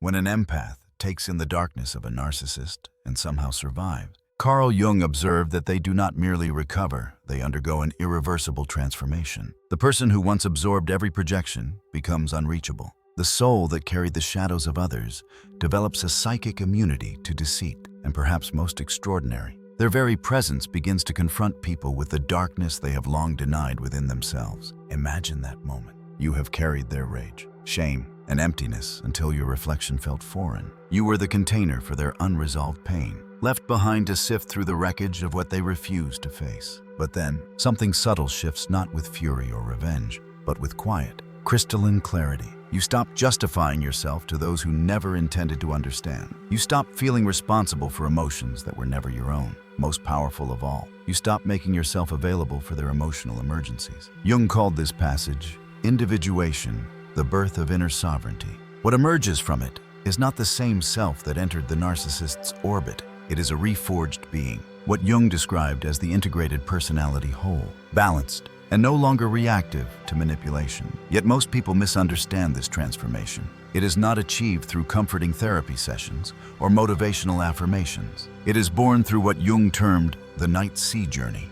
When an empath takes in the darkness of a narcissist and somehow survives, Carl Jung observed that they do not merely recover, they undergo an irreversible transformation. The person who once absorbed every projection becomes unreachable. The soul that carried the shadows of others develops a psychic immunity to deceit, and perhaps most extraordinary, their very presence begins to confront people with the darkness they have long denied within themselves. Imagine that moment. You have carried their rage, shame, and emptiness until your reflection felt foreign. You were the container for their unresolved pain, left behind to sift through the wreckage of what they refused to face. But then, something subtle shifts, not with fury or revenge, but with quiet, crystalline clarity. You stop justifying yourself to those who never intended to understand. You stop feeling responsible for emotions that were never your own. Most powerful of all, you stop making yourself available for their emotional emergencies. Jung called this passage Individuation, the birth of inner sovereignty. What emerges from it is not the same self that entered the narcissist's orbit. It is a reforged being, what Jung described as the integrated personality whole, balanced, and no longer reactive to manipulation. Yet most people misunderstand this transformation. It is not achieved through comforting therapy sessions or motivational affirmations. It is born through what Jung termed the night sea journey,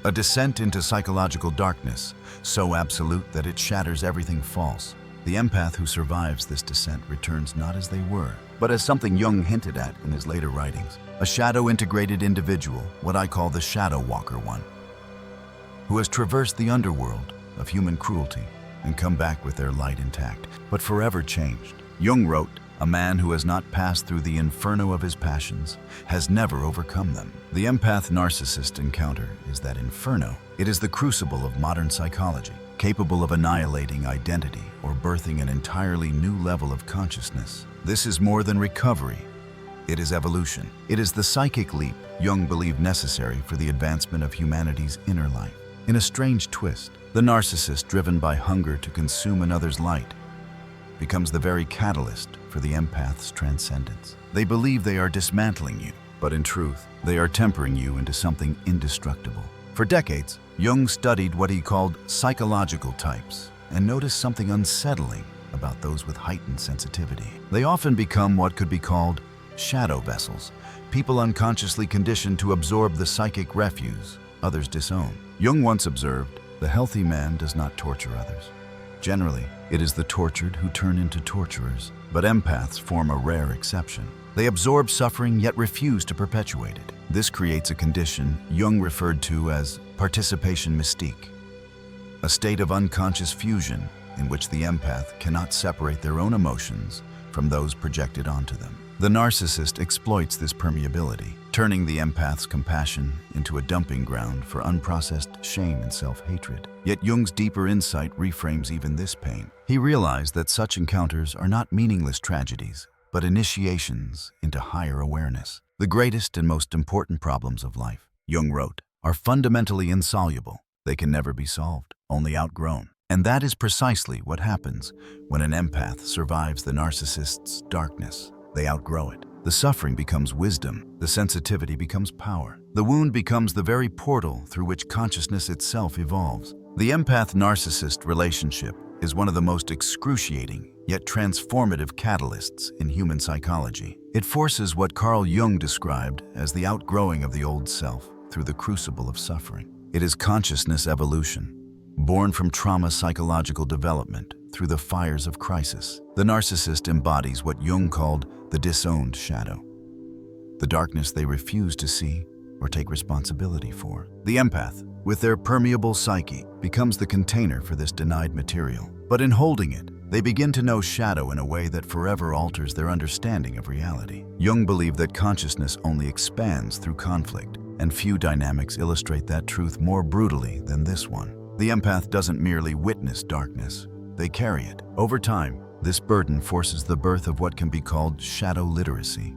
a descent into psychological darkness, so absolute that it shatters everything false. The empath who survives this descent returns not as they were, but as something Jung hinted at in his later writings, a shadow-integrated individual, what I call the shadow walker one, who has traversed the underworld of human cruelty and come back with their light intact, but forever changed. Jung wrote, "A man who has not passed through the inferno of his passions has never overcome them." The empath-narcissist encounter is that inferno. It is the crucible of modern psychology, capable of annihilating identity or birthing an entirely new level of consciousness. This is more than recovery. It is evolution. It is the psychic leap Jung believed necessary for the advancement of humanity's inner life. In a strange twist, the narcissist, driven by hunger to consume another's light, becomes the very catalyst for the empath's transcendence. They believe they are dismantling you, but in truth, they are tempering you into something indestructible. For decades, Jung studied what he called psychological types and noticed something unsettling about those with heightened sensitivity. They often become what could be called shadow vessels, people unconsciously conditioned to absorb the psychic refuse others disown. Jung once observed, "The healthy man does not torture others. Generally, it is the tortured who turn into torturers, but empaths form a rare exception. They absorb suffering yet refuse to perpetuate it. This creates a condition Jung referred to as participation mystique, a state of unconscious fusion in which the empath cannot separate their own emotions from those projected onto them. The narcissist exploits this permeability, turning the empath's compassion into a dumping ground for unprocessed shame and self-hatred. Yet Jung's deeper insight reframes even this pain. He realized that such encounters are not meaningless tragedies, but initiations into higher awareness. The greatest and most important problems of life, Jung wrote, are fundamentally insoluble. They can never be solved, only outgrown. And that is precisely what happens when an empath survives the narcissist's darkness. They outgrow it. The suffering becomes wisdom. The sensitivity becomes power. The wound becomes the very portal through which consciousness itself evolves. The empath-narcissist relationship is one of the most excruciating yet transformative catalysts in human psychology. It forces what Carl Jung described as the outgrowing of the old self through the crucible of suffering. It is consciousness evolution, born from trauma psychological development through the fires of crisis. The narcissist embodies what Jung called the disowned shadow, the darkness they refuse to see or take responsibility for. The empath, with their permeable psyche, becomes the container for this denied material. But in holding it, they begin to know shadow in a way that forever alters their understanding of reality. Jung believed that consciousness only expands through conflict, and few dynamics illustrate that truth more brutally than this one. The empath doesn't merely witness darkness, they carry it. Over time, this burden forces the birth of what can be called shadow literacy,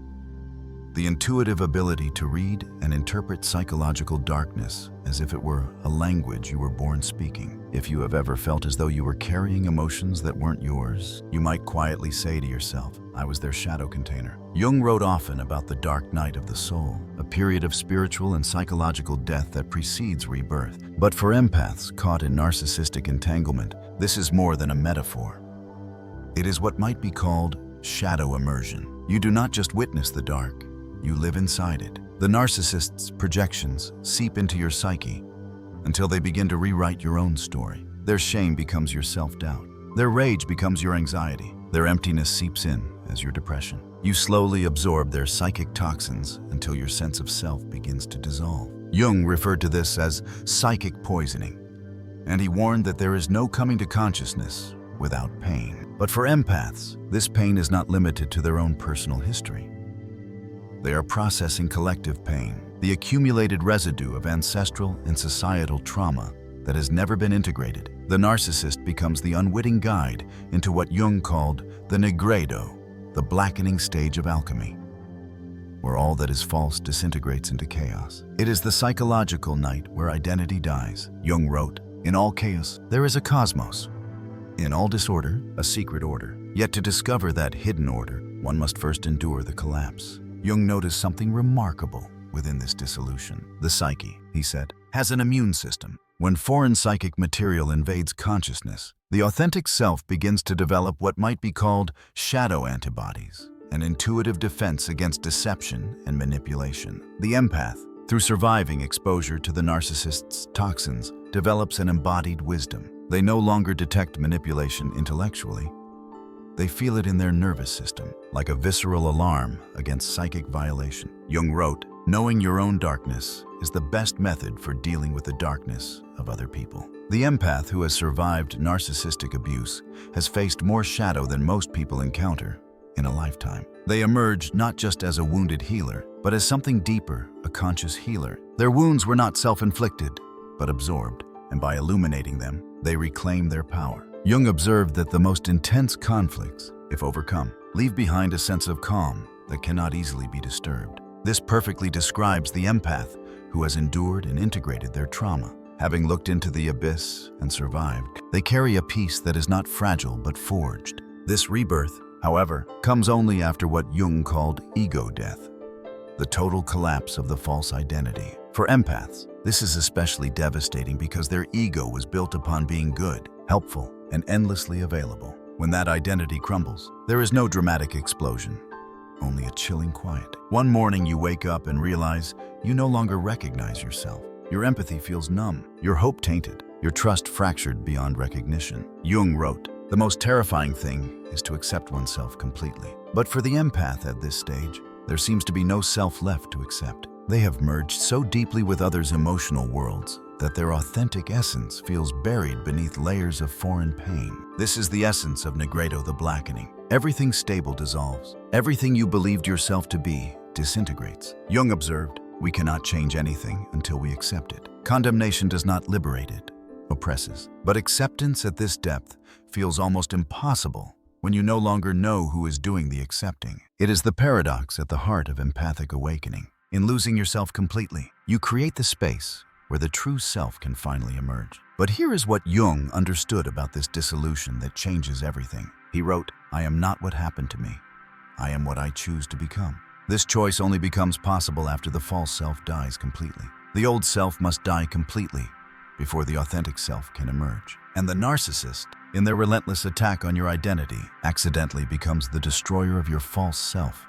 the intuitive ability to read and interpret psychological darkness as if it were a language you were born speaking. If you have ever felt as though you were carrying emotions that weren't yours, you might quietly say to yourself, "I was their shadow container." Jung wrote often about the dark night of the soul, a period of spiritual and psychological death that precedes rebirth. But for empaths caught in narcissistic entanglement, this is more than a metaphor. It is what might be called shadow immersion. You do not just witness the dark, you live inside it. The narcissist's projections seep into your psyche until they begin to rewrite your own story. Their shame becomes your self-doubt. Their rage becomes your anxiety. Their emptiness seeps in as your depression. You slowly absorb their psychic toxins until your sense of self begins to dissolve. Jung referred to this as psychic poisoning, and he warned that there is no coming to consciousness without pain. But for empaths, this pain is not limited to their own personal history. They are processing collective pain, the accumulated residue of ancestral and societal trauma that has never been integrated. The narcissist becomes the unwitting guide into what Jung called the nigredo, the blackening stage of alchemy, where all that is false disintegrates into chaos. It is the psychological night where identity dies. Jung wrote, "In all chaos, there is a cosmos. In all disorder, a secret order. Yet to discover that hidden order, one must first endure the collapse." Jung noticed something remarkable within this dissolution. The psyche, he said, has an immune system. When foreign psychic material invades consciousness, the authentic self begins to develop what might be called shadow antibodies, an intuitive defense against deception and manipulation. The empath, through surviving exposure to the narcissist's toxins, develops an embodied wisdom. They no longer detect manipulation intellectually. They feel it in their nervous system, like a visceral alarm against psychic violation. Jung wrote, "Knowing your own darkness is the best method for dealing with the darkness of other people." The empath who has survived narcissistic abuse has faced more shadow than most people encounter in a lifetime. They emerge not just as a wounded healer, but as something deeper, a conscious healer. Their wounds were not self-inflicted, but absorbed, and by illuminating them, they reclaim their power. Jung observed that the most intense conflicts, if overcome, leave behind a sense of calm that cannot easily be disturbed. This perfectly describes the empath who has endured and integrated their trauma. Having looked into the abyss and survived, they carry a peace that is not fragile but forged. This rebirth, however, comes only after what Jung called ego death, the total collapse of the false identity. For empaths, this is especially devastating because their ego was built upon being good, helpful, and endlessly available. When that identity crumbles, there is no dramatic explosion, only a chilling quiet. One morning you wake up and realize you no longer recognize yourself. Your empathy feels numb, your hope tainted, your trust fractured beyond recognition. Jung wrote, "The most terrifying thing is to accept oneself completely." But for the empath at this stage, there seems to be no self left to accept. They have merged so deeply with others' emotional worlds that their authentic essence feels buried beneath layers of foreign pain. This is the essence of nigredo, the blackening. Everything stable dissolves. Everything you believed yourself to be disintegrates. Jung observed, "We cannot change anything until we accept it." Condemnation does not liberate, it oppresses. But acceptance at this depth feels almost impossible when you no longer know who is doing the accepting. It is the paradox at the heart of empathic awakening. In losing yourself completely, you create the space where the true self can finally emerge. But here is what Jung understood about this dissolution that changes everything. He wrote, "I am not what happened to me. I am what I choose to become." This choice only becomes possible after the false self dies completely. The old self must die completely before the authentic self can emerge. And the narcissist, in their relentless attack on your identity, accidentally becomes the destroyer of your false self.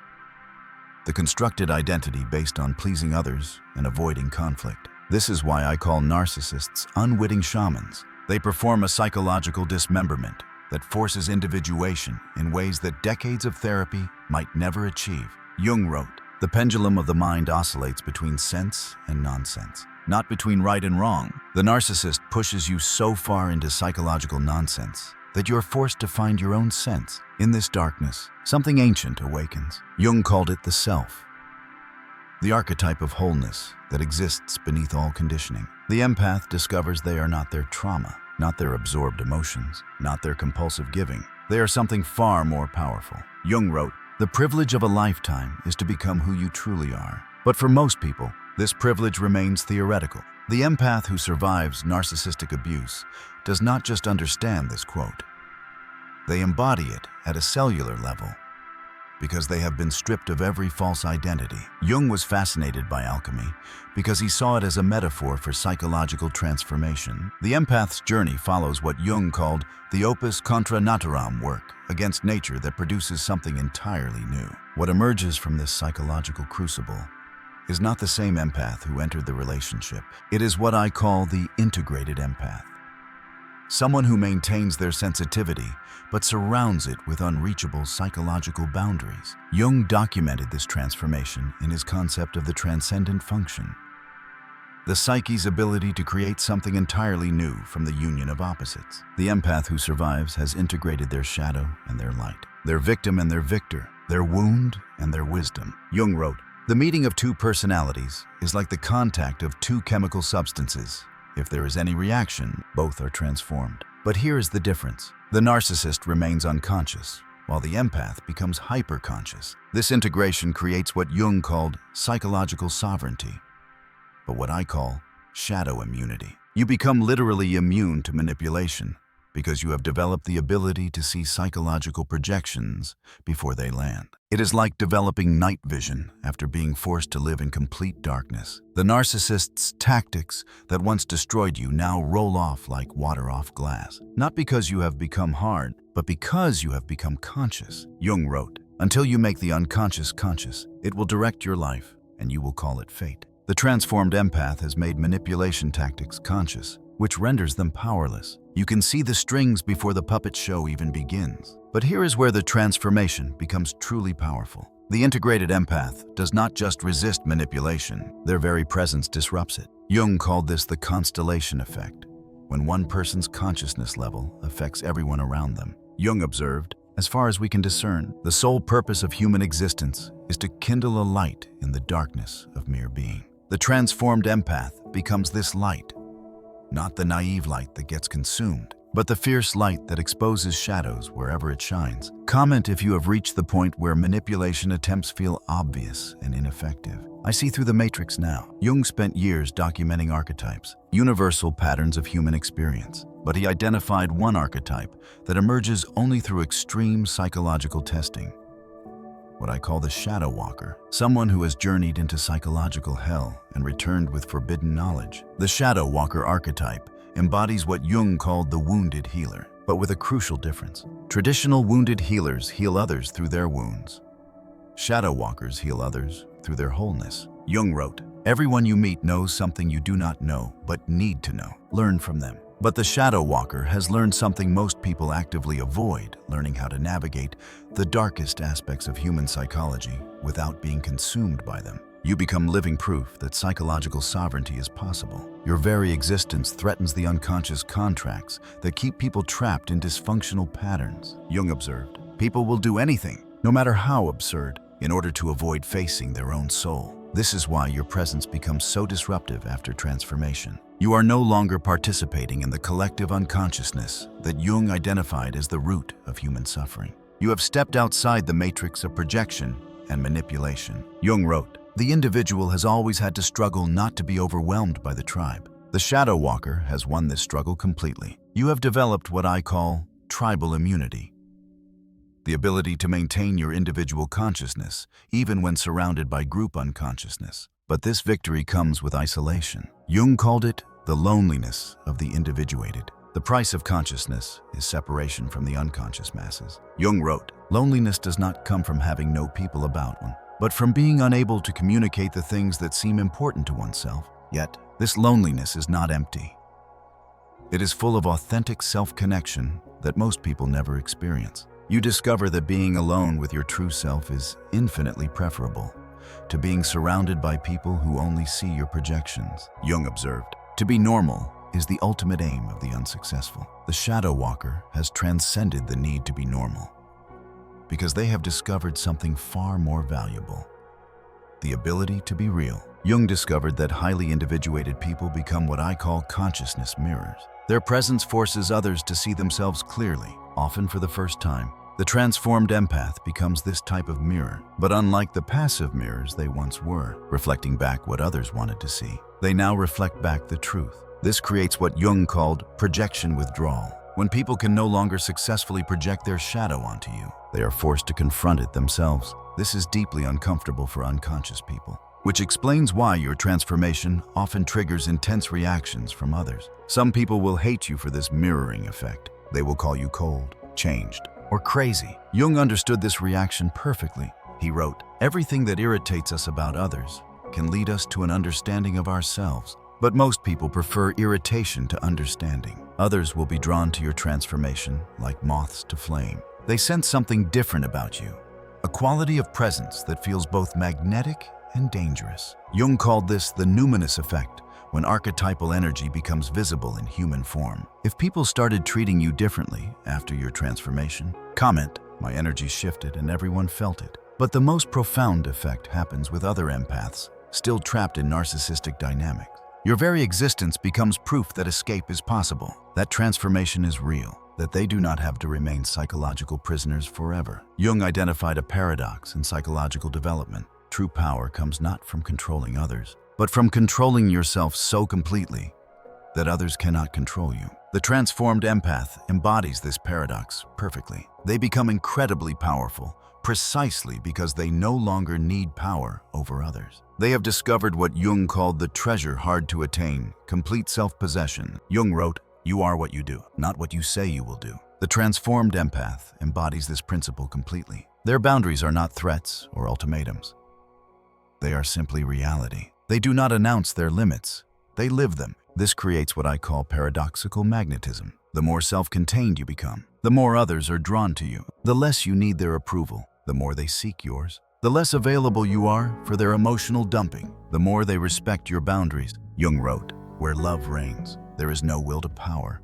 The constructed identity based on pleasing others and avoiding conflict. This is why I call narcissists unwitting shamans. They perform a psychological dismemberment that forces individuation in ways that decades of therapy might never achieve. Jung wrote, "The pendulum of the mind oscillates between sense and nonsense, not between right and wrong." The narcissist pushes you so far into psychological nonsense that you are forced to find your own sense. In this darkness, something ancient awakens. Jung called it the self, the archetype of wholeness that exists beneath all conditioning. The empath discovers they are not their trauma, not their absorbed emotions, not their compulsive giving. They are something far more powerful. Jung wrote, "The privilege of a lifetime is to become who you truly are." But for most people, this privilege remains theoretical. The empath who survives narcissistic abuse does not just understand this quote. They embody it at a cellular level. because they have been stripped of every false identity. Jung was fascinated by alchemy because he saw it as a metaphor for psychological transformation. The empath's journey follows what Jung called the opus contra naturam work against nature that produces something entirely new. What emerges from this psychological crucible is not the same empath who entered the relationship. It is what I call the integrated empath. Someone who maintains their sensitivity but surrounds it with unreachable psychological boundaries. Jung documented this transformation in his concept of the transcendent function, the psyche's ability to create something entirely new from the union of opposites. The empath who survives has integrated their shadow and their light, their victim and their victor, their wound and their wisdom. Jung wrote, "The meeting of two personalities is like the contact of two chemical substances. If there is any reaction, both are transformed." But here is the difference. The narcissist remains unconscious, while the empath becomes hyperconscious. This integration creates what Jung called psychological sovereignty, but what I call shadow immunity. You become literally immune to manipulation because you have developed the ability to see psychological projections before they land. It is like developing night vision after being forced to live in complete darkness. The narcissist's tactics that once destroyed you now roll off like water off glass. Not because you have become hard, but because you have become conscious. Jung wrote, "Until you make the unconscious conscious, it will direct your life, and you will call it fate." The transformed empath has made manipulation tactics conscious, which renders them powerless. You can see the strings before the puppet show even begins. But here is where the transformation becomes truly powerful. The integrated empath does not just resist manipulation, their very presence disrupts it. Jung called this the constellation effect, when one person's consciousness level affects everyone around them. Jung observed, "As far as we can discern, the sole purpose of human existence is to kindle a light in the darkness of mere being." The transformed empath becomes this light, not the naive light that gets consumed, but the fierce light that exposes shadows wherever it shines. Comment if you have reached the point where manipulation attempts feel obvious and ineffective. I see through the matrix now. Jung spent years documenting archetypes, universal patterns of human experience, but he identified one archetype that emerges only through extreme psychological testing. What I call the shadow walker, someone who has journeyed into psychological hell and returned with forbidden knowledge. The shadow walker archetype embodies what Jung called the wounded healer, but with a crucial difference. Traditional wounded healers heal others through their wounds. Shadow walkers heal others through their wholeness. Jung wrote, "Everyone you meet knows something you do not know, but need to know. Learn from them." But the shadow walker has learned something most people actively avoid, learning how to navigate the darkest aspects of human psychology without being consumed by them. You become living proof that psychological sovereignty is possible. Your very existence threatens the unconscious contracts that keep people trapped in dysfunctional patterns. Jung observed, "People will do anything, no matter how absurd, in order to avoid facing their own soul." This is why your presence becomes so disruptive after transformation. You are no longer participating in the collective unconsciousness that Jung identified as the root of human suffering. You have stepped outside the matrix of projection and manipulation. Jung wrote, "The individual has always had to struggle not to be overwhelmed by the tribe. The shadow walker has won this struggle completely. You have developed what I call tribal immunity, the ability to maintain your individual consciousness even when surrounded by group unconsciousness. But this victory comes with isolation. Jung called it the loneliness of the individuated. The price of consciousness is separation from the unconscious masses." Jung wrote, "Loneliness does not come from having no people about one, but from being unable to communicate the things that seem important to oneself. Yet, this loneliness is not empty. It is full of authentic self-connection that most people never experience. You discover that being alone with your true self is infinitely preferable to being surrounded by people who only see your projections." Jung observed, "To be normal is the ultimate aim of the unsuccessful." The shadow walker has transcended the need to be normal because they have discovered something far more valuable: the ability to be real. Jung discovered that highly individuated people become what I call consciousness mirrors. Their presence forces others to see themselves clearly, often for the first time. The transformed empath becomes this type of mirror, but unlike the passive mirrors they once were, reflecting back what others wanted to see, they now reflect back the truth. This creates what Jung called projection withdrawal. When people can no longer successfully project their shadow onto you, they are forced to confront it themselves. This is deeply uncomfortable for unconscious people, which explains why your transformation often triggers intense reactions from others. Some people will hate you for this mirroring effect. They will call you cold, changed, or crazy. Jung understood this reaction perfectly. He wrote, "Everything that irritates us about others can lead us to an understanding of ourselves. But most people prefer irritation to understanding. Others will be drawn to your transformation like moths to flame. They sense something different about you, a quality of presence that feels both magnetic and dangerous." Jung called this the numinous effect, when archetypal energy becomes visible in human form. If people started treating you differently after your transformation, comment, "My energy shifted and everyone felt it." But the most profound effect happens with other empaths, still trapped in narcissistic dynamics. Your very existence becomes proof that escape is possible, that transformation is real, that they do not have to remain psychological prisoners forever. Jung identified a paradox in psychological development. True power comes not from controlling others, but from controlling yourself so completely that others cannot control you. The transformed empath embodies this paradox perfectly. They become incredibly powerful, precisely because they no longer need power over others. They have discovered what Jung called the treasure hard to attain, complete self-possession. Jung wrote, "You are what you do, not what you say you will do." The transformed empath embodies this principle completely. Their boundaries are not threats or ultimatums. They are simply reality. They do not announce their limits. They live them. This creates what I call paradoxical magnetism. The more self-contained you become, the more others are drawn to you. The less you need their approval, the more they seek yours. The less available you are for their emotional dumping, the more they respect your boundaries. Jung wrote, "Where love reigns, there is no will to power.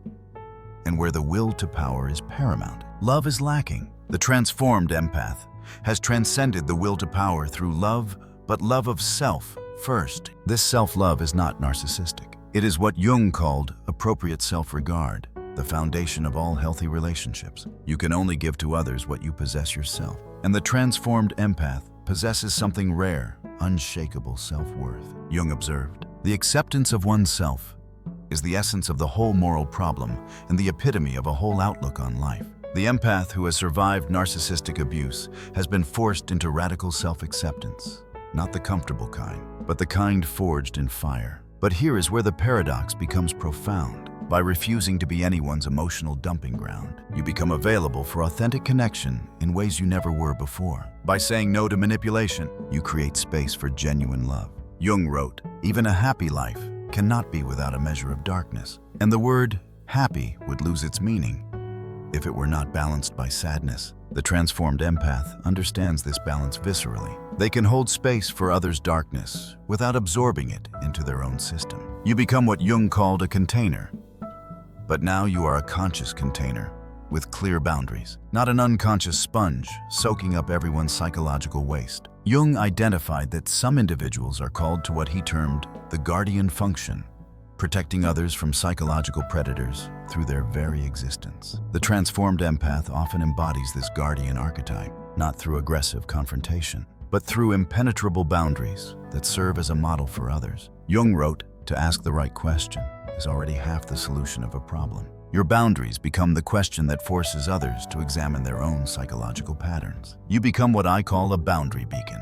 And where the will to power is paramount, love is lacking." The transformed empath has transcended the will to power through love, but love of self first. This self-love is not narcissistic. It is what Jung called appropriate self-regard, the foundation of all healthy relationships. You can only give to others what you possess yourself. And the transformed empath possesses something rare, unshakable self-worth. Jung observed, "The acceptance of oneself is the essence of the whole moral problem and the epitome of a whole outlook on life." The empath who has survived narcissistic abuse has been forced into radical self-acceptance, not the comfortable kind, but the kind forged in fire. But here is where the paradox becomes profound. By refusing to be anyone's emotional dumping ground, you become available for authentic connection in ways you never were before. By saying no to manipulation, you create space for genuine love. Jung wrote, "Even a happy life cannot be without a measure of darkness." And the word happy would lose its meaning if it were not balanced by sadness. The transformed empath understands this balance viscerally. They can hold space for others' darkness without absorbing it into their own system. You become what Jung called a container. But now you are a conscious container with clear boundaries, not an unconscious sponge soaking up everyone's psychological waste. Jung identified that some individuals are called to what he termed the guardian function, protecting others from psychological predators through their very existence. The transformed empath often embodies this guardian archetype, not through aggressive confrontation, but through impenetrable boundaries that serve as a model for others. Jung wrote, "To ask the right question is already half the solution of a problem." Your boundaries become the question that forces others to examine their own psychological patterns. You become what I call a boundary beacon,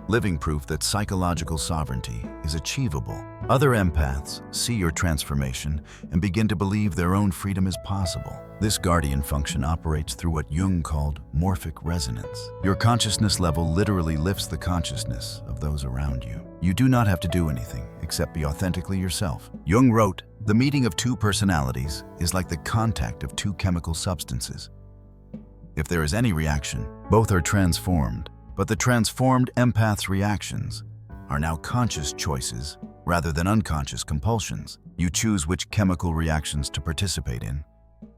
living proof that psychological sovereignty is achievable. Other empaths see your transformation and begin to believe their own freedom is possible. This guardian function operates through what Jung called morphic resonance. Your consciousness level literally lifts the consciousness of those around you. You do not have to do anything except be authentically yourself. Jung wrote, "The meeting of two personalities is like the contact of two chemical substances. If there is any reaction, both are transformed. But the transformed empath's reactions are now conscious choices rather than unconscious compulsions. You choose which chemical reactions to participate in,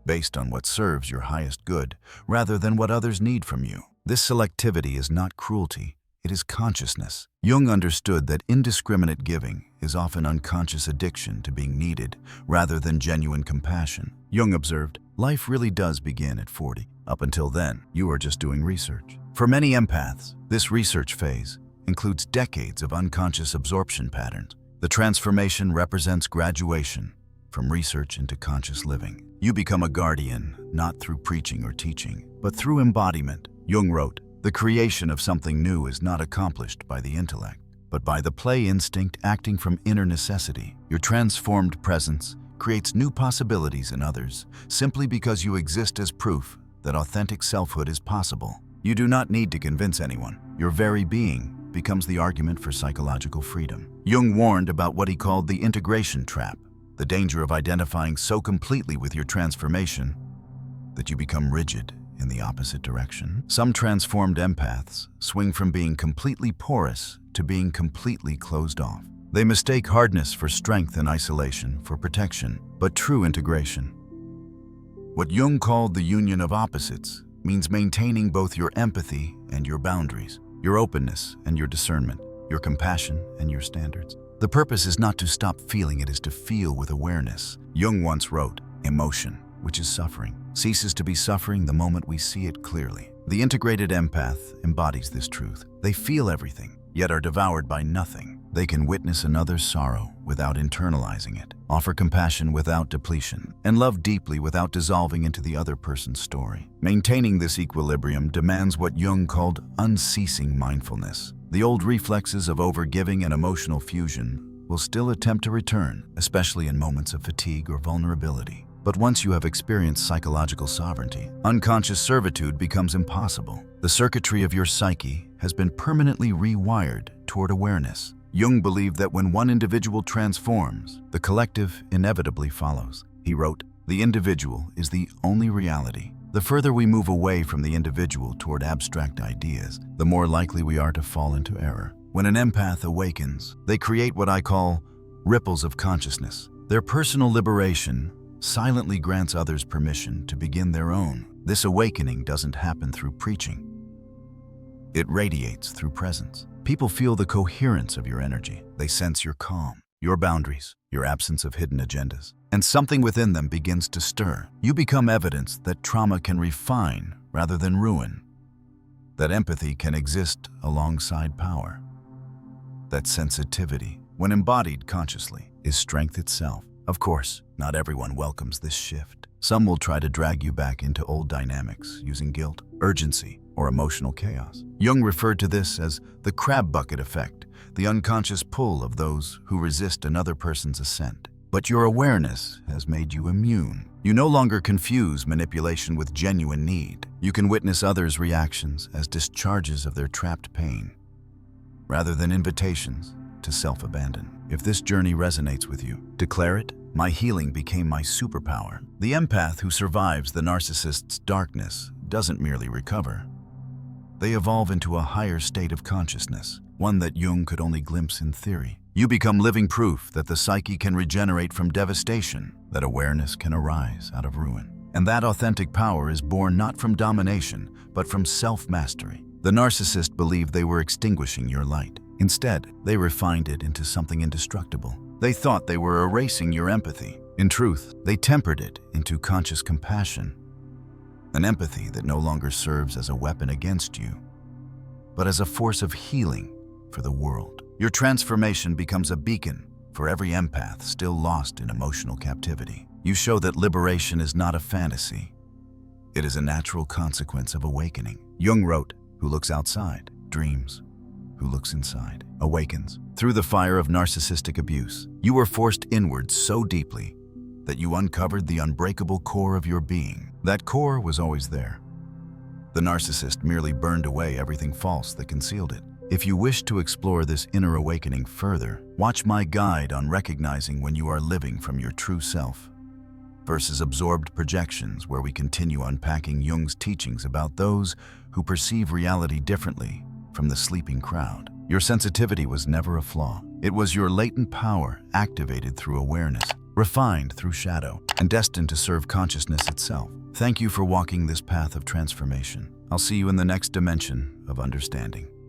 based on what serves your highest good, rather than what others need from you. This selectivity is not cruelty, it is consciousness." Jung understood that indiscriminate giving is often unconscious addiction to being needed, rather than genuine compassion. Jung observed, "Life really does begin at 40. Up until then, you are just doing research." For many empaths, this research phase includes decades of unconscious absorption patterns. The transformation represents graduation, from research into conscious living. You become a guardian, not through preaching or teaching, but through embodiment. Jung wrote, "The creation of something new is not accomplished by the intellect, but by the play instinct acting from inner necessity. Your transformed presence creates new possibilities in others simply because you exist as proof that authentic selfhood is possible. You do not need to convince anyone. Your very being becomes the argument for psychological freedom." Jung warned about what he called the integration trap, the danger of identifying so completely with your transformation that you become rigid in the opposite direction. Some transformed empaths swing from being completely porous to being completely closed off. They mistake hardness for strength and isolation for protection, but true integration, what Jung called the union of opposites, means maintaining both your empathy and your boundaries, your openness and your discernment, your compassion and your standards. The purpose is not to stop feeling, it is to feel with awareness. Jung once wrote, "Emotion, which is suffering, ceases to be suffering the moment we see it clearly." The integrated empath embodies this truth. They feel everything, yet are devoured by nothing. They can witness another's sorrow without internalizing it, offer compassion without depletion, and love deeply without dissolving into the other person's story. Maintaining this equilibrium demands what Jung called unceasing mindfulness. The old reflexes of overgiving and emotional fusion will still attempt to return, especially in moments of fatigue or vulnerability. But once you have experienced psychological sovereignty, unconscious servitude becomes impossible. The circuitry of your psyche has been permanently rewired toward awareness. Jung believed that when one individual transforms, the collective inevitably follows. He wrote, "The individual is the only reality." The further we move away from the individual toward abstract ideas, the more likely we are to fall into error. When an empath awakens, they create what I call ripples of consciousness. Their personal liberation silently grants others permission to begin their own. This awakening doesn't happen through preaching. It radiates through presence. People feel the coherence of your energy. They sense your calm, your boundaries, your absence of hidden agendas. And something within them begins to stir. You become evidence that trauma can refine rather than ruin, that empathy can exist alongside power, that sensitivity, when embodied consciously, is strength itself. Of course, not everyone welcomes this shift. Some will try to drag you back into old dynamics using guilt, urgency, or emotional chaos. Jung referred to this as the crab bucket effect, the unconscious pull of those who resist another person's ascent. But your awareness has made you immune. You no longer confuse manipulation with genuine need. You can witness others' reactions as discharges of their trapped pain, rather than invitations to self-abandon. If this journey resonates with you, declare it. My healing became my superpower. The empath who survives the narcissist's darkness doesn't merely recover. They evolve into a higher state of consciousness, one that Jung could only glimpse in theory. You become living proof that the psyche can regenerate from devastation, that awareness can arise out of ruin. And that authentic power is born not from domination, but from self-mastery. The narcissist believed they were extinguishing your light. Instead, they refined it into something indestructible. They thought they were erasing your empathy. In truth, they tempered it into conscious compassion, an empathy that no longer serves as a weapon against you, but as a force of healing for the world. Your transformation becomes a beacon for every empath still lost in emotional captivity. You show that liberation is not a fantasy. It is a natural consequence of awakening. Jung wrote, "Who looks outside dreams. Who looks inside awakens." Through the fire of narcissistic abuse, you were forced inward so deeply that you uncovered the unbreakable core of your being. That core was always there. The narcissist merely burned away everything false that concealed it. If you wish to explore this inner awakening further, watch my guide on recognizing when you are living from your true self versus absorbed projections, where we continue unpacking Jung's teachings about those who perceive reality differently from the sleeping crowd. Your sensitivity was never a flaw. It was your latent power activated through awareness, refined through shadow, and destined to serve consciousness itself. Thank you for walking this path of transformation. I'll see you in the next dimension of understanding.